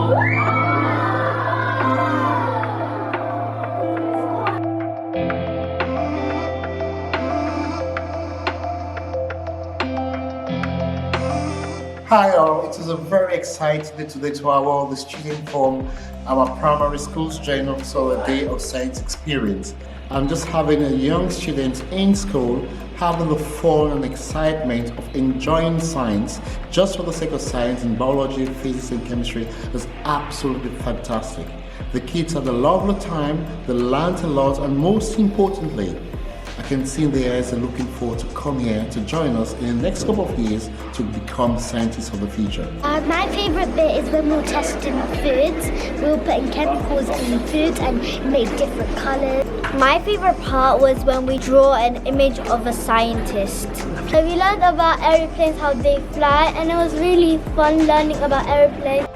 Hi all, it is a very exciting day today to have all the students from our primary schools join us on a day of science experience. I'm just having a young student in school having the fun and excitement of enjoying science just for the sake of science in biology, physics and chemistry is absolutely fantastic. The kids had a lovely time, they learned a lot, and most importantly, I can see in their eyes they're looking forward to come here to join us in the next couple of years to become scientists of the future. My favourite bit is when we were testing foods. We were putting chemicals in foods and make different colours. My favourite part was when we draw an image of a scientist. So we learned about aeroplanes, how they fly, and it was really fun learning about aeroplanes.